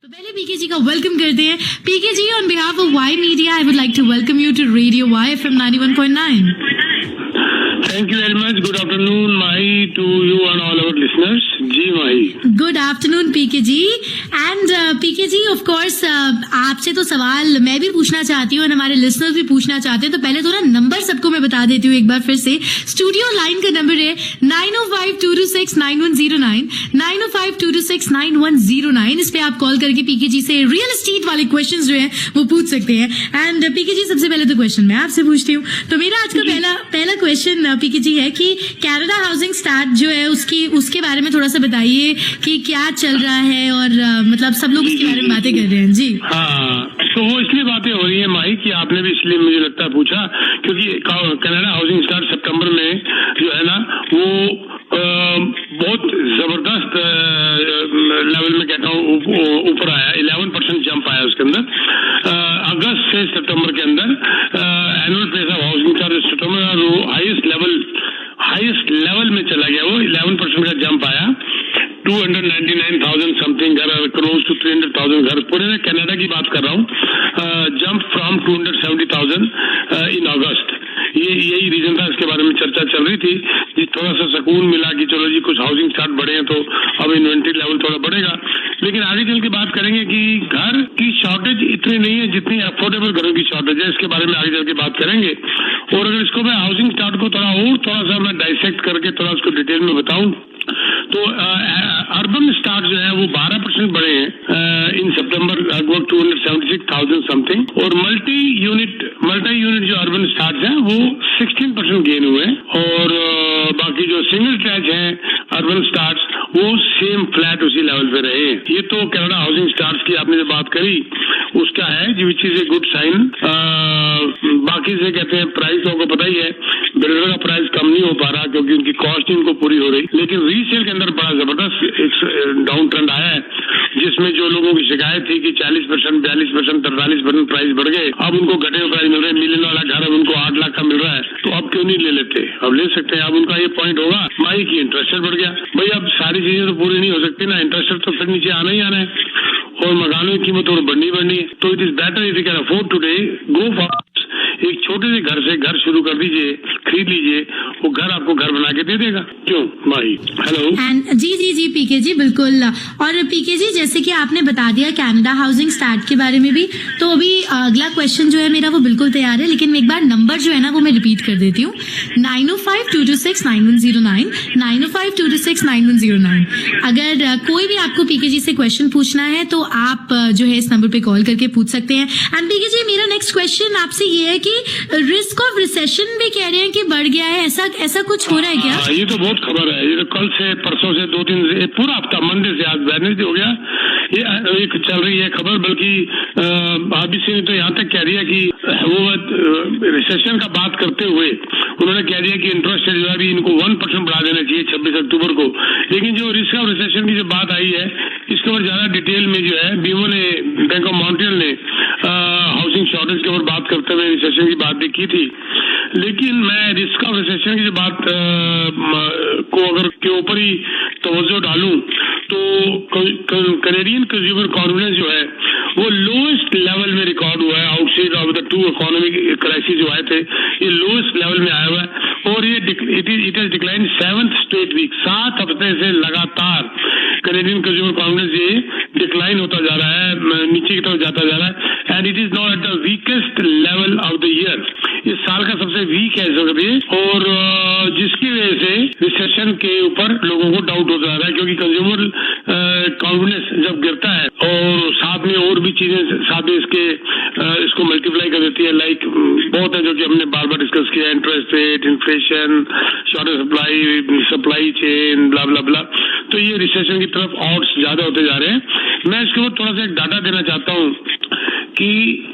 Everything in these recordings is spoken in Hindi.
तो पहले पीके जी का वेलकम करते हैं। PK ji, on behalf of Y media I would like to welcome you to radio Y FM 91.9। Thank you very much. Good afternoon, Mahi, to you and all our listeners. जी Mahi. Good afternoon PK ji. And PK ji, of course आपसे तो सवाल मैं भी पूछना चाहती हूँ और हमारे लिसनर्स भी पूछना चाहते हैं। तो पहले तो ना नंबर सबको मैं बता देती हूँ एक बार फिर से। स्टूडियो लाइन का नंबर है 9052269109, 9052269109। इस पे आप कॉल करके पीके जी से रियल एस्टेट वाले क्वेश्चन जो है वो पूछ सकते हैं। एंड पीके जी, सबसे पहले तो क्वेश्चन मैं आपसे पूछती हूँ। तो मेरा आज का पहला क्वेश्चन पीके जी है कि कनाडा हाउसिंग स्टार्ट जो है उसके बारे में थोड़ा सा बताइए कि क्या चल रहा है और मतलब सब लोग इसके बारे में बातें कर रहे हैं जी। हाँ, तो वो इसलिए बातें हो रही है माही कि आपने भी इसलिए मुझे लगता है पूछा, क्योंकि कनाडा हाउसिंग स्टार्ट सितंबर में जो है ना वो बहुत जबरदस्त लेवल में कहता हूँ ऊपर आया। 11% जंप आया उसके अंदर। अगस्त से सितंबर के अंदर annual price of housing start September highest level में चला गया। वो 11% का जंप आया। 299,000 समथिंग घर, क्लोज टू 300,000 घर, पूरे में कनाडा की बात कर रहा हूँ। जंप फ्रॉम 270,000 इन अगस्त। यही रीजन था, इसके बारे में चर्चा चल रही थी। थोड़ा सा सुकून मिला कि चलो जी कुछ हाउसिंग स्टार्ट बढ़े हैं तो अब इन्वेंट्री लेवल थोड़ा बढ़ेगा। लेकिन आगे चल के बात करेंगे कि घर की शॉर्टेज इतनी नहीं है जितनी अफोर्डेबल घरों की शॉर्टेज है। इसके बारे में आगे चल के बात करेंगे। और अगर इसको मैं हाउसिंग स्टार्ट को थोड़ा सा मैं डाइसेक्ट करके थोड़ा उसको डिटेल में बताऊं तो अर्बन स्टार्ट जो है वो 12% बढ़े हैं इन सितंबर, लगभग 276,000 समथिंग। और मल्टी यूनिट जो अर्बन स्टार्ट है वो 16% गेन हुए। और बाकी जो सिंगल ट्रैच है अर्बन स्टार्ट वो सेम फ्लैट उसी लेवल पे रहे। ये तो कनाडा हाउसिंग स्टार्ट की आपने जो बात करी उसका है, which is a good sign. बाकी से कहते हैं प्राइस तो आपको पता ही है, बिल्डर का प्राइस कम नहीं हो पा रहा क्योंकि उनकी कॉस्ट इनको पूरी हो रही। लेकिन रीसेल के अंदर बड़ा जबरदस्त एक डाउन ट्रेंड आया है, जिसमें जो लोगों की शिकायत थी कि 40%, 42%, 43% प्राइस बढ़ गए, अब उनको घटे हुए प्राइस मिल रहे हैं। मिलियन वाला घर अब उनको 8 लाख का मिल रहा है, तो अब क्यों नहीं ले लेते? अब ले सकते हैं। अब उनका ये पॉइंट होगा माई की इंटरेस्ट रेट बढ़ गया। भाई अब सारी चीजें तो पूरी नहीं हो सकती ना, इंटरेस्ट रेट तो फिर नीचे आना ही आना है और मकानों की कीमत और बढ़नी है। तो it is better if you can afford today, go for एक छोटे से घर से घर शुरू कर दीजिए, खरीद लीजिए, वो घर आपको घर बना के दे देगा। क्यों भाई? हेलो। जी पीके जी, बिल्कुल। और पीके जी, जैसे कि आपने बता दिया कनाडा हाउसिंग स्टार्ट के बारे में भी, तो अभी अगला क्वेश्चन जो है मेरा वो बिल्कुल तैयार है। लेकिन एक बार नंबर जो है ना वो मैं रिपीट कर देती हूँ, 9052269109, 9052269109। अगर कोई भी आपको पीके जी से क्वेश्चन पूछना है तो आप जो है इस नंबर पे कॉल करके पूछ सकते हैं। एंड पीके जी, मेरा नेक्स्ट क्वेश्चन आपसे ये है कि रिस्क ऑफ रिसेशन भी कह रहे हैं कि बढ़ गया है, ऐसा कुछ हो रहा है क्या? ये तो बहुत खबर है। ये तो कल से परसों से 2-3 से पूरा हफ्ता, मंडे से आज वेडनेसडे हो गया, ये चल रही है खबर। बल्कि आरबीसी ने तो यहाँ तक कह दिया कि वो रिसेशन का बात करते हुए उन्होंने कह दिया कि इंटरेस्ट रेट जो है इनको 1% बढ़ा देना चाहिए 26 अक्टूबर को। लेकिन जो रिस्क ऑफ रिसेशन की जो बात आई है इसके ऊपर ज्यादा डिटेल में जो है बीओ ने, बैंक ऑफ मॉन्ट्रियल ने हाउसिंग शॉर्टेज के ऊपर बात करते हुए रिसेशन की बात भी की थी। लेकिन मैं रिस्क ऑफ रिसेशन की जो बात को अगर के ऊपर ही तवज्जो डालूं तो कैनेडियन कंज्यूमर कॉन्फिडेंस जो है वो लोएस्ट लेवल में रिकॉर्ड हुआ है। Outside of the 2 economic crisis जो आए थे, ये लोएस्ट लेवल में आया हुआ है। और ये it has decline 7th straight week, 7 हफ्ते से लगातार कैनेडियन कंज्यूमर कॉन्फिडेंस ये डिक्लाइन होता जा रहा है, नीचे की तरफ जाता जा रहा है। And it is now at the weakest level of the year. इस साल का सबसे वीक है इस वक्त ये। और जिसकी वजह से रिसेशन के ऊपर लोगों को डाउट होता जा रहा है, क्योंकि कंज्यूमर कॉन्फिडेंस जब गिरता है और साथ में और भी चीजें साथ में इसको मल्टीप्लाई कर देती है। लाइक बहुत है जो कि हमने बार बार डिस्कस किया, interest rate, inflation, shortage supply chain, blah blah blah. तो ये रिसेशन की तरफ ऑड्स ज्यादा होते जा रहे हैं। मैं इसके ऊपर थोड़ा सा एक डाटा देना चाहता हूँ कि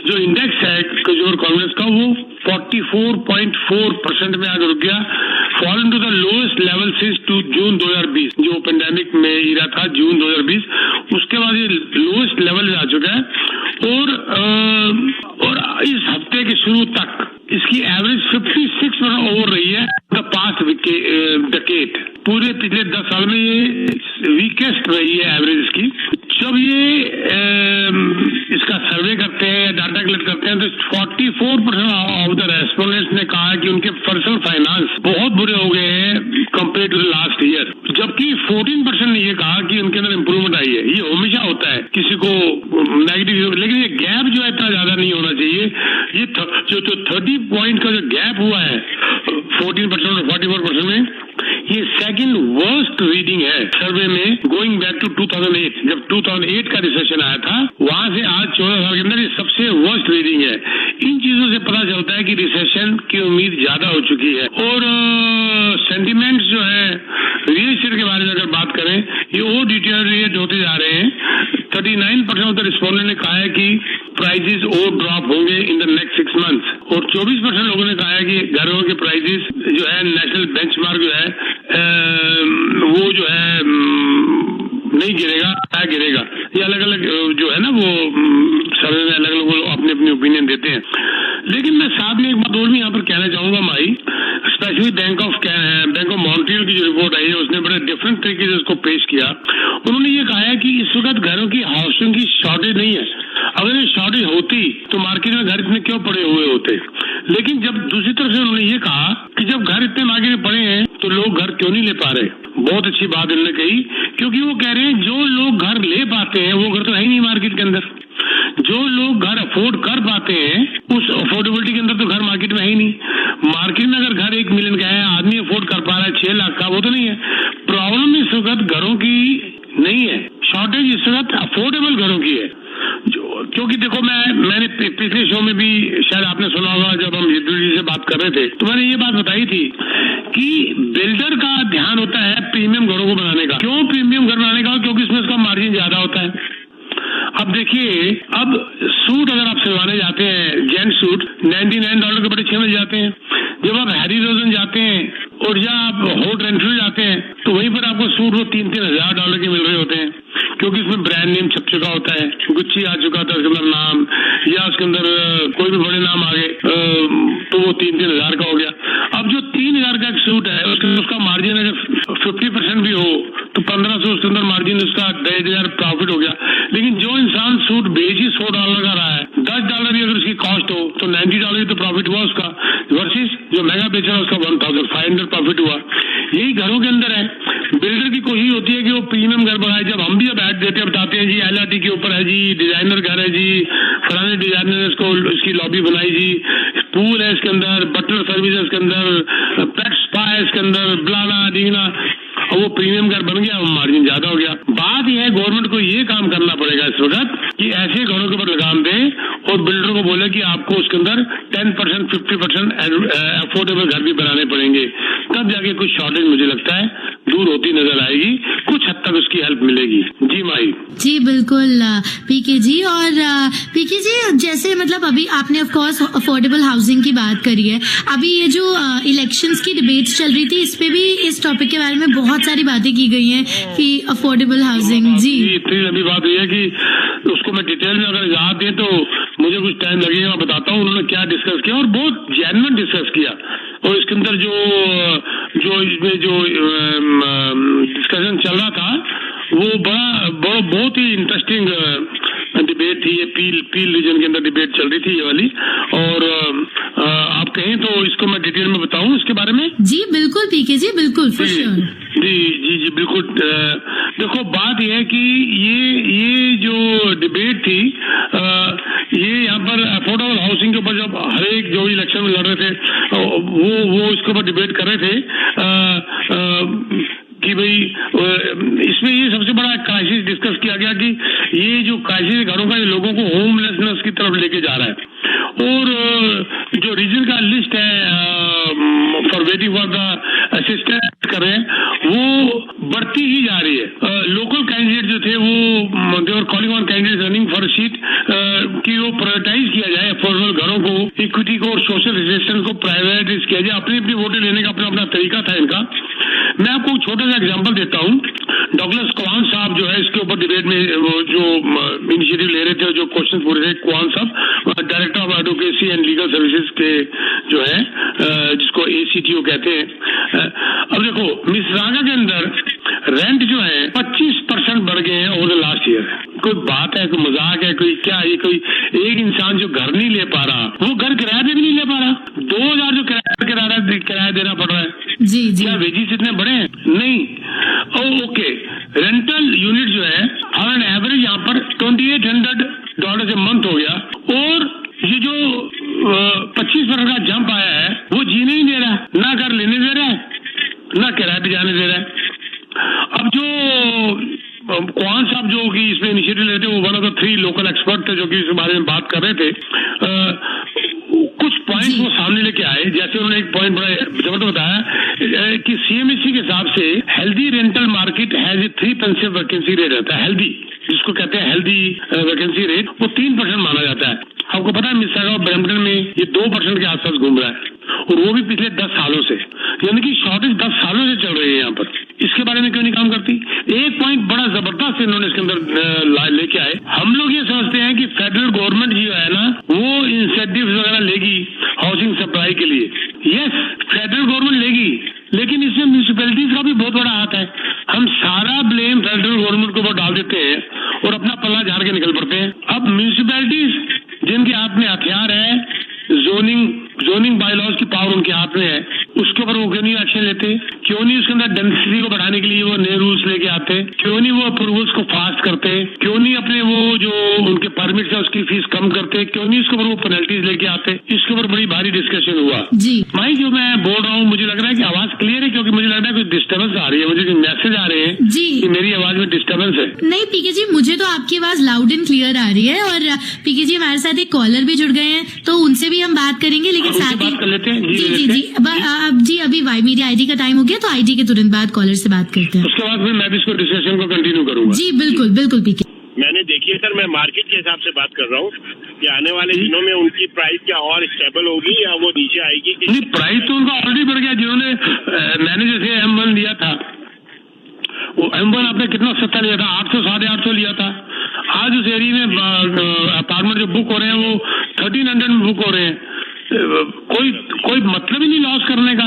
जो इंडेक्स है कंज्यूमर कॉन्फिडेंस का वो 44.4% में आगे रुक गया, fallen to the lowest level since June 2020, जो पेंडेमिक में ईरा था जून 2020, उसके बाद ये लोएस्ट लेवल में आ चुका है। और इस हफ्ते के शुरू तक इसकी एवरेज 56% ओवर रही है द पास्ट डेकेड। पूरे पिछले 10 साल में ये वीकेस्ट रही है एवरेज इसकी। जब ये करते हैं या डाटा कलेक्ट करते हैं तो 44% ऑफ द रेस्पोंडेंट्स ने कहा कि उनके पर्सनल फाइनेंस बहुत बुरे हो गए हैं compare to the last year, जबकि 14% ने ये कहा कि उनके अंदर इंप्रूवमेंट आई है। ये हमेशा होता है किसी को नेगेटिव, लेकिन ये गैप जो है इतना ज्यादा नहीं होना चाहिए। ये जो 30 पॉइंट का जो गैप हुआ है 14% और 44% में, ये सेकंड वर्स्ट रीडिंग है सर्वे में गोइंग बैक टू 2008। जब 2008 का रिसेशन आया था वहां से आज 14 साल के अंदर ये सबसे वर्स्ट रीडिंग है। इन चीजों से पता चलता है कि रिसेशन की उम्मीद ज्यादा हो चुकी है। और सेंटिमेंट्स जो है रियल एस्टेट के बारे में अगर बात करें, ये और डिटेरियोरेट होते जा रहे हैं। 39% ऑफ द रिस्पोंडेंट ने कहा है कि प्राइसेस और ड्रॉप होंगे इन द नेक्स्ट 6 मंथ्स और 24% लोगों ने कहा है कि घरों के प्राइसेस जो है नेशनल बेंचमार्क जो है वो जो है नहीं गिरेगा, क्या गिरेगा। ये अलग अलग जो है ना वो सर्वे में अलग अलग लोग अपने अपने ओपिनियन देते हैं। लेकिन मैं साथ में एक बात और भी यहाँ पर कहना चाहूंगा माई, स्पेशली बैंक ऑफ मॉन्ट्रियल की जो रिपोर्ट आई है उसने बड़े डिफरेंट तरीके से उसको पेश किया। उन्होंने ये कहा है कि इस वक्त घरों की हाउसिंग की शॉर्टेज नहीं है। अगर ये शॉर्टेज होती तो मार्केट में घर इतने क्यों पड़े हुए होते। लेकिन जब दूसरी तरफ से उन्होंने ये कहा कि जब घर इतने मार्केट में पड़े हैं तो लोग घर क्यों नहीं ले पा रहे। बहुत अच्छी बात उन्होंने कही, क्योंकि वो कह रहे हैं जो लोग घर ले पाते हैं वो घर तो है ही नहीं मार्केट के अंदर। जो लोग घर अफोर्ड कर पाते हैं उस अफोर्डेबिलिटी के अंदर तो घर मार्केट में है ही नहीं। मार्केट में अगर घर 1 मिलियन का है, आदमी अफोर्ड कर पा रहा है 6 लाख का, वो तो नहीं है। प्रॉब्लम इस वक्त घरों की नहीं है, शॉर्टेज इस वक्त अफोर्डेबल घरों की है। क्योंकि देखो मैंने पिछले शो में भी शायद आपने सुना होगा, जब हम जी से बात कर रहे थे तो मैंने ये बात बताई थी कि बिल्डर का ध्यान होता है प्रीमियम घरों को बनाने का। क्यों प्रीमियम घर बनाने का? क्योंकि इसमें उसका मार्जिन ज्यादा होता है। अब देखिए, अब सूट अगर आप सिलवाने जाते हैं, जेंट सूट $99 के बड़े 6 मिल जाते हैं। जब आप हैरी रोजन जाते हैं और या आप होट रेंटल जाते हैं तो वहीं पर आपको सूट वो $3-3 हज़ार के मिल रहे होते हैं, क्योंकि इसमें ब्रांड नेम छप चुका होता है, गुच्ची आ चुका था उसके अंदर नाम, या उसके अंदर कोई भी बड़े नाम आ गए तो वो 3-3 हज़ार का हो गया। अब जो 3,000 का एक सूट है उसका मार्जिन अगर 50% भी हो तो 1500 उसके अंदर मार्जिन उसका 10,000 प्रॉफिट हो गया। लेकिन जो इंसान सूट बेच ही $100 का रहा है, $10 भी अगर उसकी कॉस्ट हो तो $90 तो प्रॉफिट हुआ उसका, वर्सेस जो महंगा बेचा उसका 1,500 प्रॉफिट हुआ। यही घरों के अंदर है। बिल्डर की कोशिश होती है कि वो प्रीमियम घर बनाए। जब हम भी अब ऐड देते हैं बताते हैं जी LRT के ऊपर है जी, डिजाइनर घर है जी, फलाने डिजाइनर ने इसको इसकी लॉबी बनाई जी, पूल है इसके अंदर, बटलर सर्विस है इसके अंदर, पेट स्पा है इसके अंदर, ब्लाना डीना, और वो प्रीमियम घर बन गया, मार्जिन ज्यादा हो गया। बात यह है गवर्नमेंट को ये काम करना पड़ेगा इस वक्त कि ऐसे घरों के ऊपर लगाम दे और बिल्डर को बोले कि आपको उसके अंदर 10% 50% अफोर्डेबल घर भी बनाने पड़ेंगे, तब जाके कुछ शॉर्टेज मुझे लगता है दूर होती नजर आएगी, कुछ हद तक उसकी हेल्प मिलेगी। जी माही जी बिल्कुल पीके जी। और पीके जी, जैसे मतलब अभी आपने ऑफ कोर्स अफोर्डेबल हाउसिंग की बात करी है, अभी ये जो इलेक्शंस की डिबेट्स चल रही थी इस पे भी इस टॉपिक के बारे में बहुत सारी बातें की गई हैं कि अफोर्डेबल हाउसिंग। जी इतनी लंबी बात हुई है कि उसको मैं डिटेल में अगर याद दें तो मुझे कुछ टाइम लगेगा, मैं बताता हूँ उन्होंने क्या डिस्कस किया और बहुत जेन्युइन डिस्कस किया। और इसके अंदर जो इसमें जो डिस्कशन चल रहा था वो बहुत ही इंटरेस्टिंग डिबेट थी। ये पील रीजन के अंदर डिबेट चल रही थी ये वाली, और आप कहें तो इसको मैं डिटेल में बताऊं इसके बारे में। जी बिल्कुल पीके जी, बिल्कुल फॉर श्योर। जी बिल्कुल। देखो बात यह है कि ये जो डिबेट थी ये यहाँ पर अफोर्डेबल हाउसिंग के ऊपर जब हर एक जो इलेक्शन में लड़ रहे थे वो इसके ऊपर डिबेट कर रहे थे कि भाई इसमें ये सबसे बड़ा क्राइसिस डिस्कस किया गया कि ये जो क्राइसिस घरों का लोगों को होमलेसनेस की तरफ लेके जा रहा है। और जो रीजन का लिस्ट है for waiting for the assistance कर रहे हैं वो बढ़ती ही जा रही है। लोकल कैंडिडेट जो थे वो they were calling on candidate running for seat कि वो प्रायोरिटाइज किया जाए अफोर्डेबल घरों को, इक्विटी को और सोशल रेजिस्टेंस को प्रायोरिटाइज किया जाए। अपनी अपनी वोटें लेने का अपना अपना तरीका था इनका। मैं आपको छोटा सा एग्जांपल देता हूँ। डॉगलस क्वान साहब जो है इसके ऊपर डिबेट में वो जो इनिशिएटिव ले रहे थे, जो क्वेश्चन पूछ रहे थे, क्वान साहब director of advocacy and legal services के जो है जिसको ACTO कहते हैं। अब देखो मिसरागा के अंदर रेंट जो है 25% बढ़ गए हैं ओवर द लास्ट ईयर। कोई बात है, कोई मजाक है, कोई क्या, ये कोई एक इंसान जो घर नहीं ले पा रहा वो घर किराए पे भी नहीं ले पा रहा। 2000 जो किराया देना पड़ रहा है। जी जी। क्या वेजिस इतने बड़े हैं? नहीं। ओके, रेंटल यूनिट जो है ऑन एवरेज यहाँ पर $2800 ए मंथ हो गया, और ये जो 25% का जंप आया है वो जीने ही दे रहा है, ना घर लेने दे रहा है, ना किराए पे जाने दे रहा है। अब जो कौन साहब जो कि इसमें इनिशिएटिव लेते हैं वो one of the 3 local expert थे जो कि इस बारे में बात कर रहे थे। कुछ पॉइंट वो सामने लेके आए, जैसे उन्होंने एक पॉइंट बड़ा जबरदस्त बताया कि CMHC के हिसाब से healthy rental market has a 3% vacancy rate रहता है। हेल्दी जिसको कहते हैं हेल्दी वैकेंसी रेट, वो 3% माना जाता है। आपको पता है मिसिसागा और ब्रैम्पटन में ये 2% के आसपास घूम रहा है, और वो भी पिछले 10 सालों से, यानी कि शॉर्टेज 10 सालों से चल रही है यहाँ पर। इसके बारे में क्यों नहीं काम करती? एक पॉइंट बड़ा जबरदस्त इन्होंने इसके अंदर लेके आए। हम लोग ये समझते हैं कि फेडरल गवर्नमेंट जो है ना वो इंसेंटिव वगैरह लेगी हाउसिंग सप्लाई के लिए। यस, फेडरल गवर्नमेंट लेगी, लेकिन इसमें म्यूनिसिपैलिटीज का भी बहुत बड़ा हाथ है। हम सारा ब्लेम फेडरल गवर्नमेंट के ऊपर डाल देते हैं और अपना पल्ला झाड़ के निकल पड़ते हैं। अब म्यूनिसिपैलिटीज जिनके हाथ में हथियार है, जोनिंग बायलॉज की पावर उनके हाथ में है, उसके ऊपर वो क्यों नहीं एक्शन लेते? क्यों नहीं उसके अंदर डेंसिटी को बढ़ाने के लिए वो नए रूल्स लेके आते? क्यों नहीं वो अप्रूवल्स को फास्ट करते? क्यों नहीं अपने वो जो उनके परमिट है उसकी फीस कम करते? क्यों नहीं उसके ऊपर वो पेनल्टीज लेके आते? इसके ऊपर बड़ी भारी डिस्कशन हुआ जी। भाई जो मैं बोल रहा हूँ मुझे लग रहा है कि आवाज क्लियर है, क्योंकि मुझे लग रहा है कोई डिस्टर्बेंस आ रही है, मुझे मैसेज आ रहे हैं जी कि मेरी आवाज में डिस्टर्बेंस है। नहीं पीके जी, मुझे तो आपकी आवाज लाउड एंड क्लियर आ रही है, और पीके जी हमारे साथ एक कॉलर भी जुड़ गए हैं तो उनसे भी हम बात करेंगे, लेकिन साथ ही बात कर लेते हैं। जी अब जी अभी मेरी आईडी का टाइम हो गया, तो आईडी के तुरंत बाद कॉलर से बात करते हैं। उसके बाद फिर मैं भी इसको डिस्कशन को कंटिन्यू करूंगा। जी बिल्कुल बिल्कुल पीके। मैंने देखिए सर, मैं मार्केट के हिसाब से बात कर रहा हूँ कि आने वाले दिनों में उनकी प्राइस क्या और स्टेबल होगी या वो नीचे आएगी? नहीं, प्राइस तो उनका ऑलरेडी बढ़ गया। जिन्होंने मैंने जैसे M1 लिया था, वो M1 आपने कितना सस्ता लिया था? 800 850 लिया था। आज उस एरिया में अपार्टमेंट जो बुक हो रहे हैं वो 1300 में बुक हो रहे हैं। कोई मतलब ही नहीं लॉस करने का।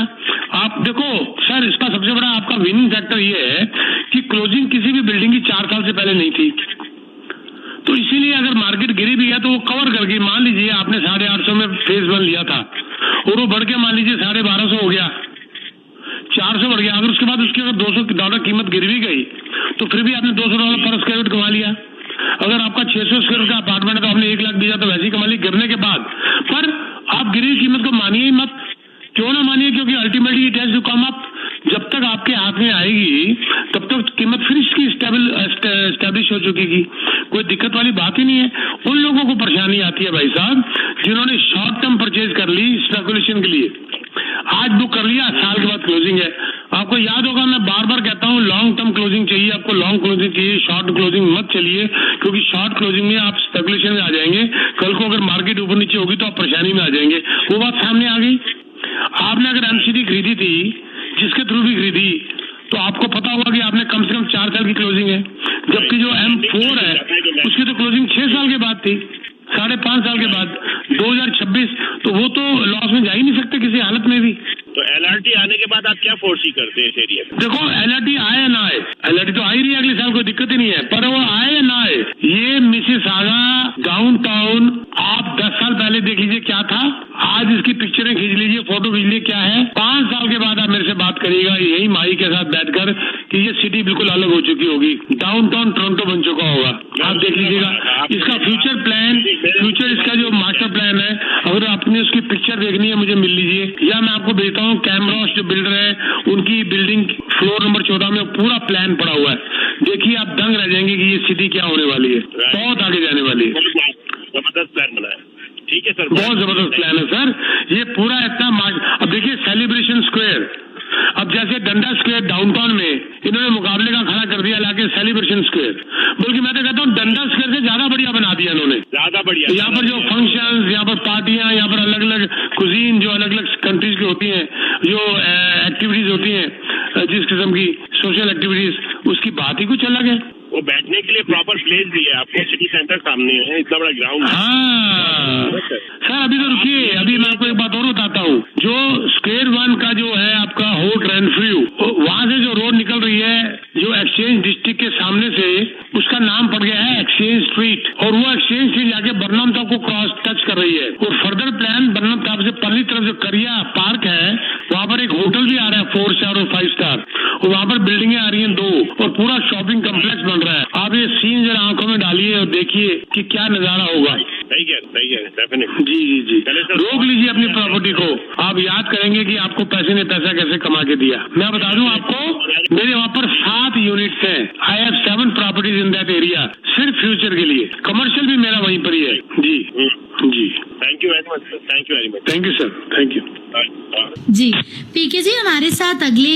आप देखो सर, इसका सबसे बड़ा आपका विनिंग फैक्टर ये है कि क्लोजिंग किसी भी बिल्डिंग की 4 साल से पहले नहीं थी, तो इसीलिए अगर मार्केट गिरी भी है तो वो कवर कर गई। मान लीजिए आपने 850 में फेज 1 लिया था और वो बढ़ के मान लीजिए 1250 हो गया, 400 बढ़ गया। अगर उसके बाद उसकी अगर $200 कीमत गिर भी गई तो फिर भी आपने $200 पर स्क्वायर फीट कमा लिया। अगर आपका 600 स्क्वायर फीट का अपार्टमेंट है तो आपने 1 लाख दिया तो वैसे ही कमा ली गिरने के बाद। पर आप गिरी हुई कीमत को मानिए ही मत। क्यों ना मानिए? क्योंकि ultimately it has to come up. जब तक आपके हाथ में आएगी तब तक कीमत फिर इसकी स्टैब्लिश हो चुकी। कोई दिक्कत वाली बात ही नहीं है। उन लोगों को परेशानी आती है भाई साहब जिन्होंने शॉर्ट टर्म परचेज कर ली स्पेकुलेशन के लिए, आज बुक कर लिया, साल के बाद क्लोजिंग है। आपको याद होगा मैं बार बार कहता हूँ लॉन्ग टर्म क्लोजिंग चाहिए, आपको लॉन्ग क्लोजिंग चाहिए, शॉर्ट क्लोजिंग मत चलिए, क्योंकि शॉर्ट क्लोजिंग में आप स्पेकुलेशन में आ जाएंगे। कल को अगर मार्केट ऊपर नीचे होगी तो आप परेशानी में आ जाएंगे। वो बात सामने आ गई। आपने अगर MCD खरीदी थी, जिसके थ्रू भी खरीदी, तो आपको पता होगा कि आपने कम से कम 4 साल की क्लोजिंग है, जबकि जो M4 है उसकी तो क्लोजिंग 6 साल के बाद थी, 5.5 साल के बाद 2026। तो वो तो लॉस में जा ही नहीं सकते किसी हालत में भी। तो LRT आने के बाद आप क्या फोर्सी करते हैं इस एरिया में? देखो LRT आए या ना आए, LRT तो आ ही रही है अगले साल, कोई दिक्कत ही नहीं है, पर वो आए या ना आए, ये मिसिसागा डाउनटाउन आप 10 साल पहले देख लीजिए क्या था, आज इसकी पिक्चरें खींच लीजिए, फोटो खींच लीजिए क्या है। 5 साल के बाद आप मेरे से बात करिएगा यही माई के साथ बैठकर कि ये सिटी बिल्कुल अलग हो चुकी होगी, डाउनटाउन टोरंटो बन चुका होगा। आप देख लीजिएगा इसका फ्यूचर प्लान, इसका जो मास्टर प्लान है, अगर आपने उसकी पिक्चर देखनी है मुझे मिल लीजिए, या मैं आपको भेजता हूँ कैमरॉस जो बिल्डर है उनकी बिल्डिंग फ्लोर नंबर 14 में पूरा प्लान पड़ा हुआ है। देखिए आप दंग रह जाएंगे कि ये सिटी क्या होने वाली है, बहुत आगे जाने वाली है। जबरदस्त प्लान बना है। ठीक है सर, बहुत जबरदस्त प्लान है सर। ये पूरा इतना अब देखिए सेलिब्रेशन स्क्वायर, अब जैसे डंडा स्क्वायर डाउनटाउन में इन्होंने मुकाबले का खड़ा कर दिया लाके सेलिब्रेशन स्क्वायर, बल्कि मैं तो कहता हूँ डंडा स्क्वायर से ज्यादा बढ़िया बना दिया इन्होंने, ज्यादा बढ़िया। यहाँ पर जो फंक्शंस, यहाँ पर पार्टियां, यहाँ पर अलग अलग कुजीन जो अलग अलग कंट्रीज की होती हैं, जो एक्टिविटीज होती हैं जिस किस्म की सोशल एक्टिविटीज, उसकी बात ही कुछ अलग है। वो बैठने रहने के लिए प्रॉपर प्लेस भी है आपको, सिटी सेंटर सामने है, इतना बड़ा ग्राउंड है। हाँ सर, अभी तो रुकिए, अभी मैं आपको एक बात और बताता हूँ। जो स्क्वायर 1 का जो है आपका होट रेनफ्यू, वहाँ से जो रोड निकल रही है, जो एक्सचेंज डिस्ट्रिक्ट के सामने से, उसका नाम पड़ गया है एक्सचेंज स्ट्रीट, और वो एक्सचेंज स्ट्रीट जाके बर्नम टॉप को क्रॉस टच कर रही है। और फर्दर प्लान बर्नम टॉप से पहली तरफ जो करिया पार्क है, वहाँ पर एक होटल भी आ रहा है 4 स्टार और 5 स्टार, और वहाँ पर बिल्डिंगें आ रही हैं 2, और पूरा शॉपिंग कम्प्लेक्स बन रहा है। आप ये सीन जरा आंखों में डालिए और देखिए कि क्या नजारा होगा। सही है, डेफिनेटली। जी जी जी, रोक लीजिए अपनी प्रॉपर्टी को, आप याद करेंगे कि आपको पैसे ने पैसा कैसे कमा के दिया। मैं बता दूं आपको, मेरे वहाँ पर 7 यूनिट्स हैं। I have 7 properties in that area, सिर्फ फ्यूचर के लिए। कमर्शियल भी मेरा वहीं पर ही है। जी जी, thank you very much sir, thank you very much. Thank you sir, thank you. जी पीके जी, हमारे साथ अगले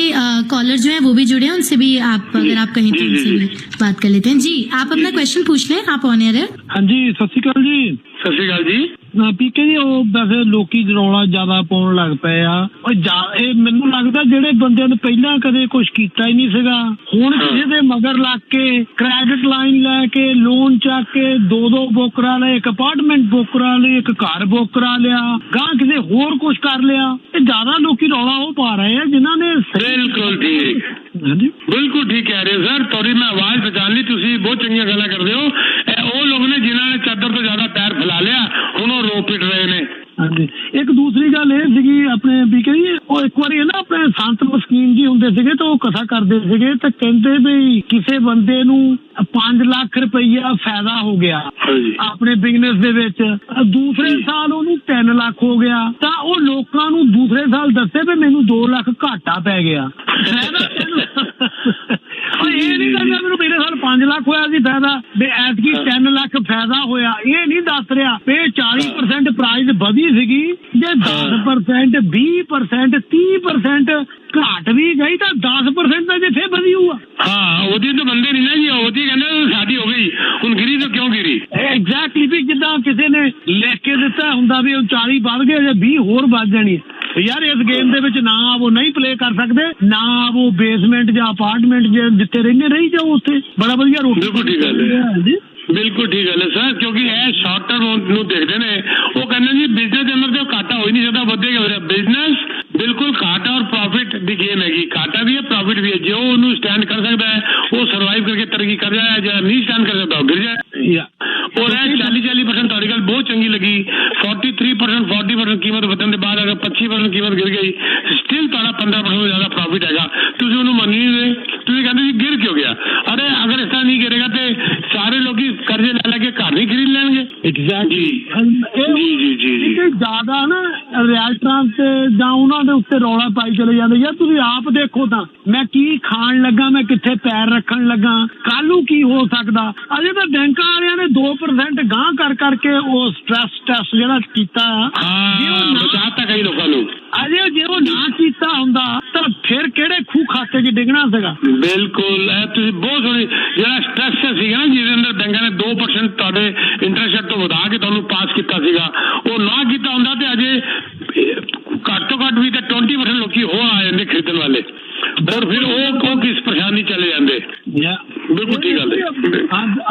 कॉलर जो है वो भी जुड़े हैं, उनसे भी आप अगर आप कहें तो उनसे भी बात कर लेते हैं। जी आप अपना क्वेश्चन पूछ लें, आप ऑन एयर है। हाँ जी, सत श्री अकाल जी। सत श्री अकाल जी। ਪੀਕੇ ਜੀ, ਉਹ ਵੈਸੇ ਲੋਕੀ ਰੌਲਾ ਜ਼ਿਆਦਾ ਪਾਉਣ ਲੱਗ ਪਏ ਆ। ਇਹ ਮੈਨੂੰ ਲੱਗਦਾ ਜਿਹੜੇ ਬੰਦਿਆਂ ਨੇ ਪਹਿਲਾਂ ਕਦੇ ਕੁਝ ਕੀਤਾ ਹੀ ਨਹੀਂ ਸੀਗਾ, ਹੁਣ ਕਿਸੇ ਦੇ ਮਗਰ ਲੱਗ ਕੇ ਕ੍ਰੈਡਿਟ ਲਾਈਨ ਲੈ ਕੇ ਲੋਨ ਚੱਕ ਕੇ 2 ਬੁੱਕ ਕਰਾ ਲਏ, ਇੱਕ ਅਪਾਰਟਮੈਂਟ ਬੁੱਕ ਕਰਾ ਲਈ, ਇੱਕ ਘਰ ਬੁੱਕ ਕਰਾ ਲਿਆ, ਗਾਂ ਕਿਸੇ ਹੋਰ ਕੁਝ ਕਰ ਲਿਆ। ਇਹ ਜ਼ਿਆਦਾ ਲੋਕੀ ਰੌਲਾ ਉਹ ਪਾ ਰਹੇ ਆ ਜਿਨ੍ਹਾਂ ਨੇ बिल्कुल ठीक, बिल्कुल ठीक कह रहे हो सर। थोड़ी मैं आवाज पहचान ली, तुसी बहुत चंगियां गल्लां करदे हो। ਉਹ ਲੋਕ ਨੇ ਜਿਨ੍ਹਾਂ ਨੇ ਚਾਦਰ ਤੋਂ ਜ਼ਿਆਦਾ ਪੈਰ ਫੈਲਾ ਲਿਆ, ਹੁਣ ਉਹ ਰੋ ਪਿੱਟ ਰਹੇ ਨੇ। ਹਾਂਜੀ, ਇੱਕ ਦੂਸਰੀ ਗੱਲ ਇਹ ਸੀਗੀ ਆਪਣੇ ਪੀਕੇ ਜੀ, ਉਹ ਇੱਕ ਵਾਰੀ ਨਾ ਆਪਣੇ ਸੰਤ ਮਸਕੀਨ ਜੀ ਹੁੰਦੇ ਸੀਗੇ ਤੇ ਉਹ ਕਥਾ ਕਰਦੇ ਸੀਗੇ ਤੇ ਕਹਿੰਦੇ ਵੀ ਕਿਸੇ ਬੰਦੇ ਨੂੰ 5 ਲੱਖ ਰੁਪਈਆ ਫਾਇਦਾ ਹੋ ਗਿਆ ਆਪਣੇ ਬਿਜ਼ਨਸ ਦੇ ਵਿੱਚ, ਦੂਸਰੇ ਸਾਲ ਉਹਨੂੰ 3 ਲੱਖ ਹੋ ਗਿਆ, ਤਾਂ ਉਹ ਲੋਕਾਂ ਨੂੰ ਦੂਸਰੇ ਸਾਲ ਦੱਸੇ ਵੀ ਮੈਨੂੰ 2 ਲੱਖ ਘਾਟਾ ਪੈ ਗਿਆ। ਇਹ ਨਹੀਂ ਕਹਿੰਦਾ ਮੈਨੂੰ ਪਿਛਲੇ ਸਾਲ 5 ਲੱਖ ਹੋਇਆ ਸੀ ਫਾਇਦਾ, ਵੀ ਐਤਕੀ 3 ਲੱਖ ਫਾਇਦਾ ਹੋਇਆ। ਇਹ ਨਹੀਂ ਦੱਸ ਰਿਹਾ ਵੀ 40% ਪ੍ਰਾਈਸ ਵਧੀ ਸੀਗੀ, ਜੇ 10%, 20%, 30% ਘਾਟ ਵੀ ਗਈ ਤਾਂ 10% ਤਾਂ ਜਿੱਥੇ ਵਧੀ ਹੋਊਗਾ। ਹਾਂ, ਉਹਦੀ ਤਾਂ ਬੰਦੇ ਨਹੀਂ ਨਾ ਜੀ, ਉਹਦੀ ਕਹਿੰਦੇ ਸ਼ਾਦੀ ਹੋ ਗਈ, ਹੁਣ ਗਿਰੀ ਤਾਂ ਕਿਉਂ ਗਿਰੀ। ਐਗਜ਼ੈਕਟਲੀ, ਵੀ ਜਿੱਦਾਂ ਕਿਸੇ ਨੇ ਲਿਖ ਕੇ ਦਿੱਤਾ ਹੁੰਦਾ ਵੀ 40 ਵੱਧ ਗਏ ਜਾਂ 20 ਹੋਰ ਵੱਧ ਜਾਣੀ। ਯਾਰ ਇਸ ਗੇਮ ਦੇ ਵਿੱਚ ਨਾ ਉਹ ਨਹੀਂ ਪਲੇ ਕਰ ਸਕਦੇ, ਨਾ ਉਹ ਬੇਸਮੈਂਟ ਜਾਂ ਅਪਾਰਟਮੈਂਟ ਜਿੱਥੇ ਰਹਿੰਦੇ ਰਹੀ ਜਾਓ, ਉੱਥੇ ਬੜਾ ਵਧੀਆ ਰੋਟੀ। ਬਿਲਕੁਲ ਠੀਕ ਗੱਲ ਹੈ, ਬਿਲਕੁਲ ਠੀਕ ਗੱਲ ਹੈ ਸਰ, ਕਿਉਂਕਿ ਇਹ ਸ਼ਾਰਟ ਟਰਮ ਨੂੰ ਦੇਖਦੇ ਨੇ। ਉਹ ਕਹਿੰਦੇ ਜੀ ਬਿਜ਼ਨਸ ਦੇ ਅੰਦਰ ਤਾਂ ਘਾਟਾ ਹੋ ਹੀ ਨਹੀਂ ਸਕਦਾ, ਵਧੇਗਾ। ਬਿਜ਼ਨਸ ਬਿਲਕੁਲ ਘਾਟਾ ਔਰ ਪ੍ਰੋਫਿਟ ਦੀ ਗੇਮ ਹੈਗੀ, ਘਾਟਾ ਵੀ ਹੈ ਪ੍ਰੋਫਿਟ ਵੀ ਹੈ। ਜੋ ਉਹਨੂੰ ਸਟੈਂਡ ਕਰ ਸਕਦਾ ਹੈ ਉਹ ਸਰਵਾਈਵ ਕਰਕੇ ਤਰੱਕੀ ਕਰ ਜਾਏ, ਜਿਹੜਾ ਨਹੀਂ ਸਟੈਂਡ ਕਰ ਸਕਦਾ ਉਹ ਗਿਰ ਜਾਏ। और 40% ਤੁਹਾਡੀ ਗੱਲ ਬਹੁਤ ਚੰਗੀ ਲੱਗੀ। 43%, 40% ਕੀਮਤ ਵਧਣ ਦੇ ਬਾਅਦ ਅਗਰ 25% ਕੀਮਤ ਗਿਰ ਗਈ, ਸਟਿਲ ਤੁਹਾਡਾ 15% ਤੋਂ ਜ਼ਿਆਦਾ ਪ੍ਰੋਫਿਟ ਹੈਗਾ। ਤੁਸੀਂ ਉਹਨੂੰ ਮੰਨ ਨਹੀਂ ਰਹੇ, ਤੁਸੀਂ ਕਹਿੰਦੇ ਜੀ ਗਿਰ ਕਿਉਂ ਗਿਆ। ਅਰੇ ਅਗਰ ਇਸ ਤਰ੍ਹਾਂ ਨਹੀਂ ਗਿਰੇਗਾ ਤੇ ਸਾਰੇ ਲੋਕੀ ਕਰਜ਼ੇ ਲੈ ਕੇ ਘਰ ਨਹੀਂ ਖਰੀਦ ਲੈਣਗੇ। ਐਗਜ਼ੈਕਟਲੀ ਜੀ ਜੀ ਜੀ, ਜ਼ਿਆਦਾ ਨਾ ਰਿਐਲਟਰਾਂ ਤੇ ਜਾਂ ਉਹਨਾਂ ਦੇ ਉੱਤੇ ਰੌਲਾ ਪਾਈ ਚਲੇ ਜਾਂਦੇ। ਯਾਰ ਤੁਸੀਂ ਆਪ ਦੇਖੋ ਤਾਂ, ਮੈਂ ਕੀ ਖਾਣ ਲੱਗਾ, ਮੈਂ ਕਿੱਥੇ ਪੈਰ ਰੱਖਣ ਲੱਗਾ, ਕੱਲ ਨੂੰ ਕੀ ਹੋ ਸਕਦਾ। ਅਜੇ ਤਾਂ ਬੈਂਕਾਂ ਵਾਲਿਆਂ ਨੇ 2% ਗਾਂਹ ਕਰ ਕਰਕੇ ਉਹ ਸਟ੍ਰੈਸ ਟੈਸਟ ਜਿਹੜਾ ਕੀਤਾ, ਬਚਾਤਾ ਕਈ ਲੋਕਾਂ ਨੂੰ। ਅਜੇ ਜੇ ਉਹ ਨਾ ਕੀਤਾ ਹੁੰਦਾ ਤਾਂ ਫਿਰ ਕਿਹੜੇ ਖੂਹ ਖਾਤੇ 'ਚ ਡਿੱਗਣਾ ਸੀਗਾ। ਬਿਲਕੁਲ, ਤੁਸੀਂ ਬਹੁਤ ਸੋਹਣੀ ਜਿਹੜਾ ਸਟ੍ਰੈਸ ਸੀਗਾ ਨਾ, ਜਿਹਦੇ ਅੰਦਰ ਬੈਂਕਾਂ ਨੇ 2% ਤੁਹਾਡੇ ਇੰਟਰਸਟ ਰੇਟ ਤੋਂ ਵਧਾ ਕੇ ਤੁਹਾਨੂੰ ਪਾਸ ਕੀਤਾ ਸੀਗਾ, ਉਹ ਨਾ ਕੀਤਾ ਹੁੰਦਾ ਤੇ ਅਜੇ ਘੱਟ ਤੋਂ ਘੱਟ ਵੀ ਤਾਂ 20% ਲੋਕੀ ਹੋਰ ਆ ਜਾਂਦੇ ਖਰੀਦਣ ਵਾਲੇ, ਔਰ ਫਿਰ ਉਹ ਕਿਸ ਪਰੇਸ਼ਾਨੀ ਚਲੇ ਜਾਂਦੇ। ਬਿਲਕੁਲ ਠੀਕ ਗੱਲ ਹੈ।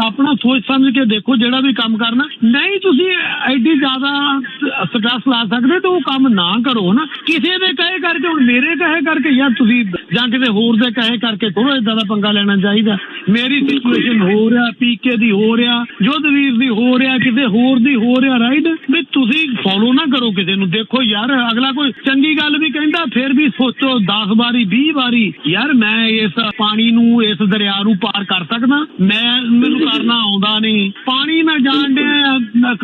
ਆਪਣਾ ਸੋਚ ਸਮਝ ਕੇ ਦੇਖੋ, ਜਿਹੜਾ ਵੀ ਕੰਮ ਕਰਨਾ। ਨਹੀਂ ਤੁਸੀਂ ਐਡੀ ਜ਼ਿਆਦਾ ਸਟ੍ਰੈਸ ਲਾ ਸਕਦੇ ਤਾਂ ਉਹ ਕੰਮ ਨਾ ਕਰੋ ਨਾ। ਕਿਸੇ ਦੇ ਕਹੇ ਕਰਕੇ, ਹੁਣ ਮੇਰੇ ਕਹੇ ਕਰਕੇ ਯਾਰ ਤੁਸੀਂ, ਜਾਂ ਕਿਸੇ ਹੋਰ ਦੇ ਕਹੇ ਕਰਕੇ ਥੋੜਾ ਏਦਾਂ ਦਾ ਪੰਗਾ ਲੈਣਾ ਚਾਹੀਦਾ। ਮੇਰੀ ਸਿਚੁਏਸ਼ਨ ਹੋ ਰਿਹਾ, ਪੀਕੇ ਦੀ ਹੋ ਰਿਹਾ, ਜੋਧਵੀਰ ਦੀ ਹੋ ਰਿਹਾ, ਕਿਸੇ ਹੋਰ ਦੀ ਹੋ ਰਿਹਾ, ਰਾਈਟ। ਵੀ ਤੁਸੀਂ ਫੋਲੋ ਨਾ ਕਰੋ ਕਿਸੇ ਨੂੰ। ਦੇਖੋ ਯਾਰ, ਅਗਲਾ ਕੋਈ ਚੰਗੀ ਗੱਲ ਵੀ ਕਹਿੰਦਾ ਫਿਰ ਵੀ ਸੋਚੋ 10 ਵਾਰੀ 20 ਵਾਰੀ, ਯਾਰ ਮੈਂ ਇਸ ਪਾਣੀ ਨੂੰ, ਇਸ ਦਰਿਆ ਨੂੰ ਪਾਰ ਕਰ ਸਕਦਾ। ਮੈਨੂੰ ਕਰਨਾ ਆਉਂਦਾ ਨਹੀਂ। ਪਾਣੀ ਮੈਂ ਜਾਣ ਡਿਆ,